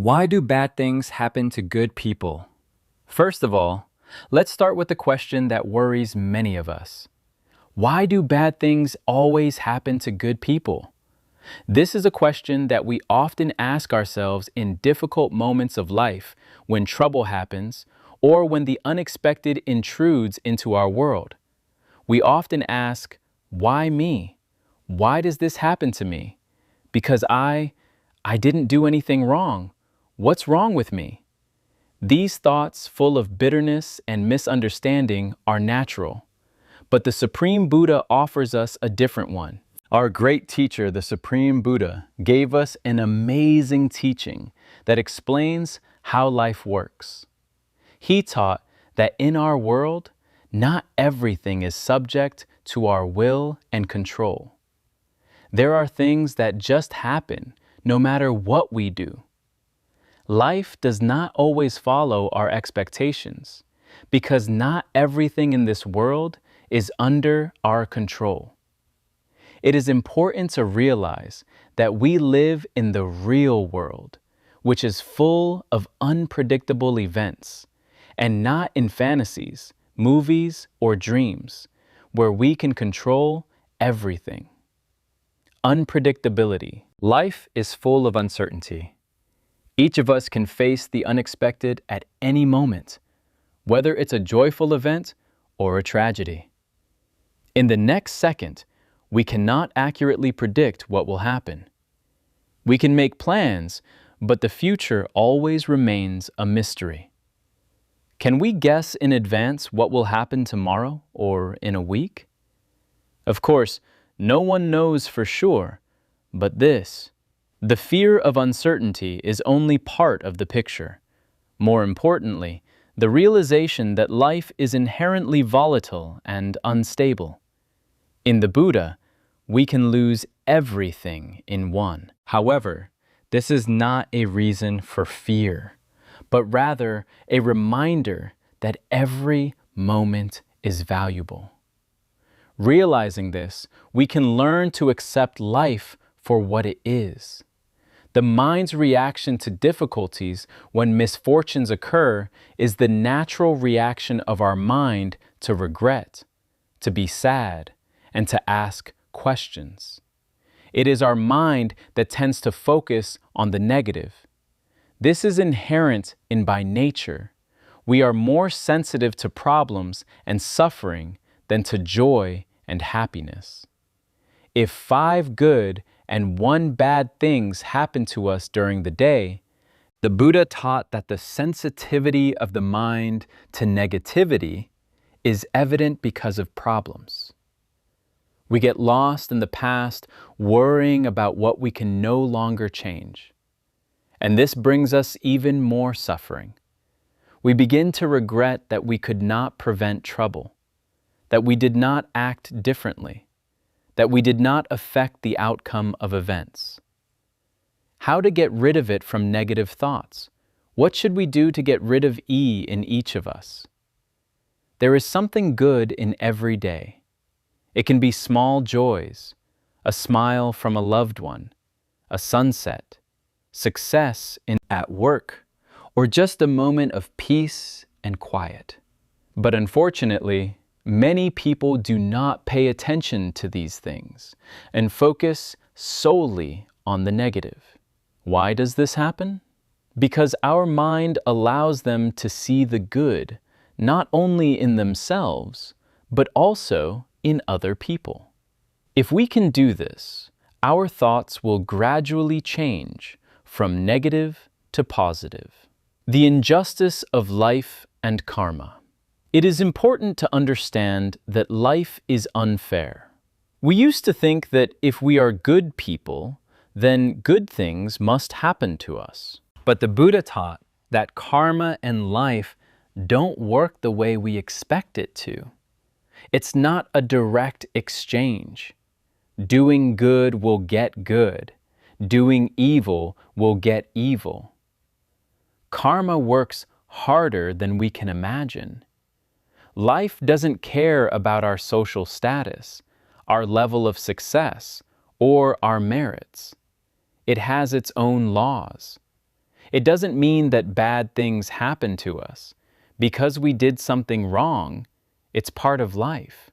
Why do bad things happen to good people? First of all, let's start with the question that worries many of us. Why do bad things always happen to good people? This is a question that we often ask ourselves in difficult moments of life when trouble happens or when the unexpected intrudes into our world. We often ask, why me? Why does this happen to me? Because I didn't do anything wrong. What's wrong with me? These thoughts, full of bitterness and misunderstanding, are natural. But the Supreme Buddha offers us a different one. Our great teacher, the Supreme Buddha, gave us an amazing teaching that explains how life works. He taught that in our world, not everything is subject to our will and control. There are things that just happen no matter what we do. Life does not always follow our expectations because not everything in this world is under our control. It is important to realize that we live in the real world, which is full of unpredictable events, and not in fantasies, movies, or dreams, where we can control everything. Unpredictability. Life is full of uncertainty. Each of us can face the unexpected at any moment, whether it's a joyful event or a tragedy. In the next second, we cannot accurately predict what will happen. We can make plans, but the future always remains a mystery. Can we guess in advance what will happen tomorrow or in a week? Of course, no one knows for sure, but the fear of uncertainty is only part of the picture. More importantly, the realization that life is inherently volatile and unstable. In the Buddha, we can lose everything in one. However, this is not a reason for fear, but rather a reminder that every moment is valuable. Realizing this, we can learn to accept life for what it is. The mind's reaction to difficulties when misfortunes occur is the natural reaction of our mind to regret, to be sad, and to ask questions. It is our mind that tends to focus on the negative. This is inherent in by nature. We are more sensitive to problems and suffering than to joy and happiness. If 5 good and 1 bad things happen to us during the day, the Buddha taught that the sensitivity of the mind to negativity is evident because of problems. We get lost in the past, worrying about what we can no longer change. And this brings us even more suffering. We begin to regret that we could not prevent trouble, that we did not act differently, that we did not affect the outcome of events. How to get rid of it from negative thoughts? What should we do to get rid of in each of us? There is something good in every day. It can be small joys, a smile from a loved one, a sunset, success at work, or just a moment of peace and quiet. But unfortunately, many people do not pay attention to these things and focus solely on the negative. Why does this happen? Because our mind allows them to see the good, not only in themselves, but also in other people. If we can do this, our thoughts will gradually change from negative to positive. The injustice of life and karma. It is important to understand that life is unfair. We used to think that if we are good people, then good things must happen to us. But the Buddha taught that karma and life don't work the way we expect it to. It's not a direct exchange. Doing good will get good. Doing evil will get evil. Karma works harder than we can imagine. Life doesn't care about our social status, our level of success, or our merits. It has its own laws. It doesn't mean that bad things happen to us. Because we did something wrong, it's part of life.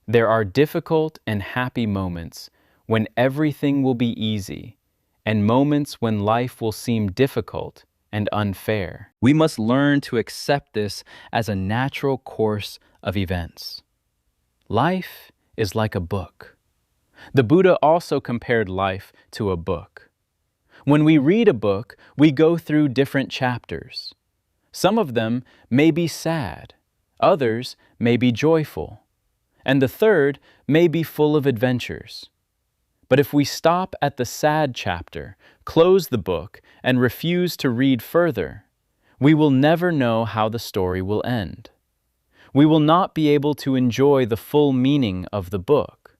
There are difficult and happy moments when everything will be easy, and moments when life will seem difficult and unfair. We must learn to accept this as a natural course of events. Life is like a book. The Buddha also compared life to a book. When we read a book, we go through different chapters. Some of them may be sad, others may be joyful, and the third may be full of adventures. But if we stop at the sad chapter, close the book, and refuse to read further, we will never know how the story will end. We will not be able to enjoy the full meaning of the book.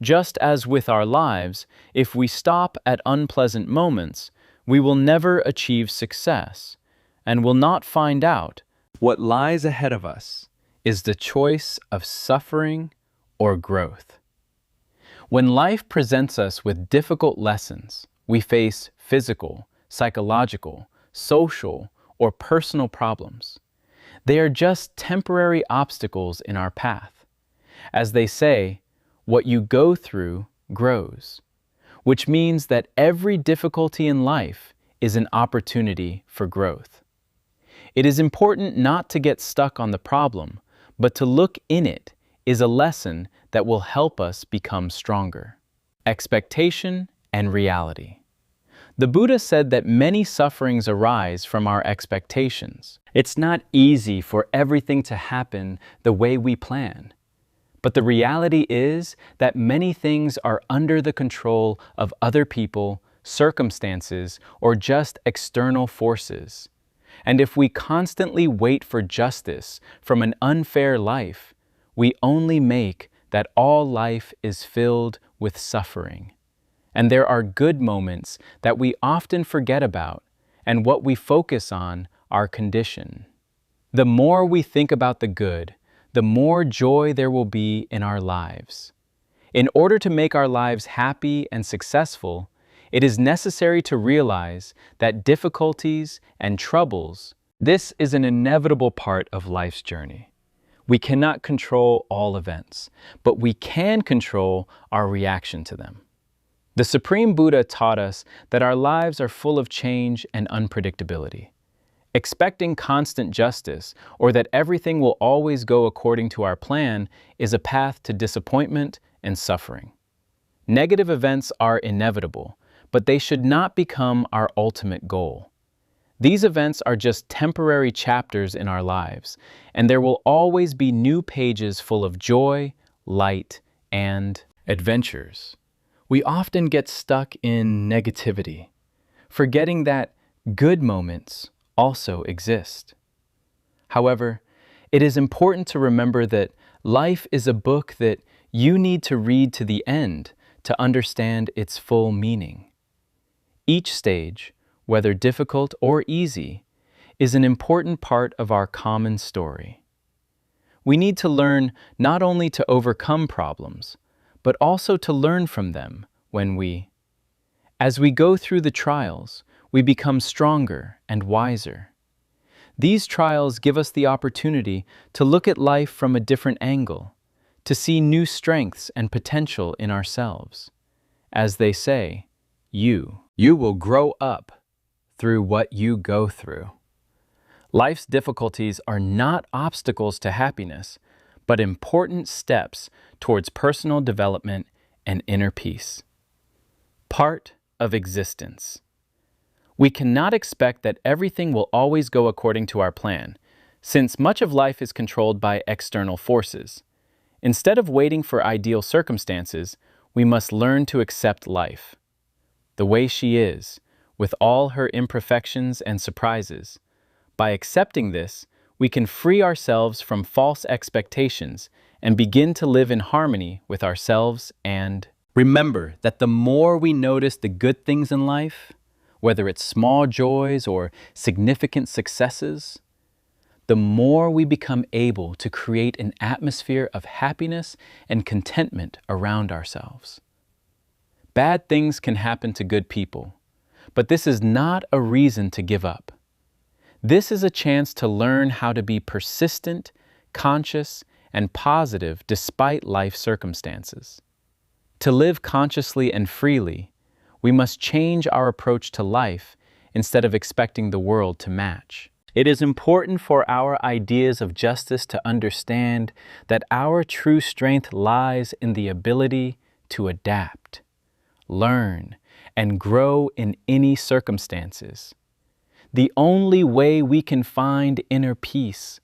Just as with our lives, if we stop at unpleasant moments, we will never achieve success and will not find out what lies ahead of us is the choice of suffering or growth. When life presents us with difficult lessons, we face physical, psychological, social, or personal problems. They are just temporary obstacles in our path. As they say, what you go through grows, which means that every difficulty in life is an opportunity for growth. It is important not to get stuck on the problem, but to look in it is a lesson that will help us become stronger. Expectation and reality. The Buddha said that many sufferings arise from our expectations. It's not easy for everything to happen the way we plan. But the reality is that many things are under the control of other people, circumstances, or just external forces. And if we constantly wait for justice from an unfair life, we only make that all life is filled with suffering. And there are good moments that we often forget about, and what we focus on are conditioned. The more we think about the good, the more joy there will be in our lives. In order to make our lives happy and successful, it is necessary to realize that difficulties and troubles, this is an inevitable part of life's journey. We cannot control all events, but we can control our reaction to them. The Supreme Buddha taught us that our lives are full of change and unpredictability. Expecting constant justice or that everything will always go according to our plan is a path to disappointment and suffering. Negative events are inevitable, but they should not become our ultimate goal. These events are just temporary chapters in our lives, and there will always be new pages full of joy, light, and adventures. We often get stuck in negativity, forgetting that good moments also exist. However, it is important to remember that life is a book that you need to read to the end to understand its full meaning. Each stage, whether difficult or easy, is an important part of our common story. We need to learn not only to overcome problems, but also to learn from them as we go through the trials, we become stronger and wiser. These trials give us the opportunity to look at life from a different angle, to see new strengths and potential in ourselves. As they say, you will grow up through what you go through. Life's difficulties are not obstacles to happiness, but important steps towards personal development and inner peace. Part of existence. We cannot expect that everything will always go according to our plan, since much of life is controlled by external forces. Instead of waiting for ideal circumstances, we must learn to accept life the way she is, with all her imperfections and surprises. By accepting this, we can free ourselves from false expectations and begin to live in harmony with ourselves and remember that the more we notice the good things in life, whether it's small joys or significant successes, the more we become able to create an atmosphere of happiness and contentment around ourselves. Bad things can happen to good people, But this is not a reason to give up. This is a chance to learn how to be persistent, conscious, and positive despite life circumstances. To live consciously and freely, we must change our approach to life instead of expecting the world to match. It is important for our ideas of justice to understand that our true strength lies in the ability to adapt, learn, and grow in any circumstances. The only way we can find inner peace,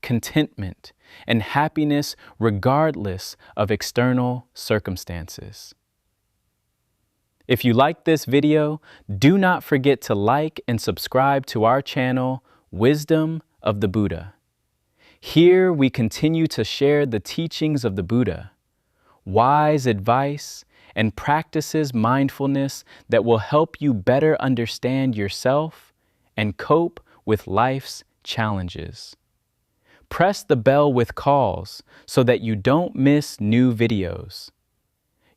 contentment, and happiness regardless of external circumstances. If you like this video, do not forget to like and subscribe to our channel, Wisdom of the Buddha. Here we continue to share the teachings of the Buddha, wise advice, and practices mindfulness that will help you better understand yourself and cope with life's challenges. Press the bell with calls so that you don't miss new videos.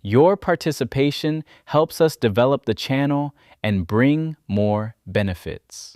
Your participation helps us develop the channel and bring more benefits.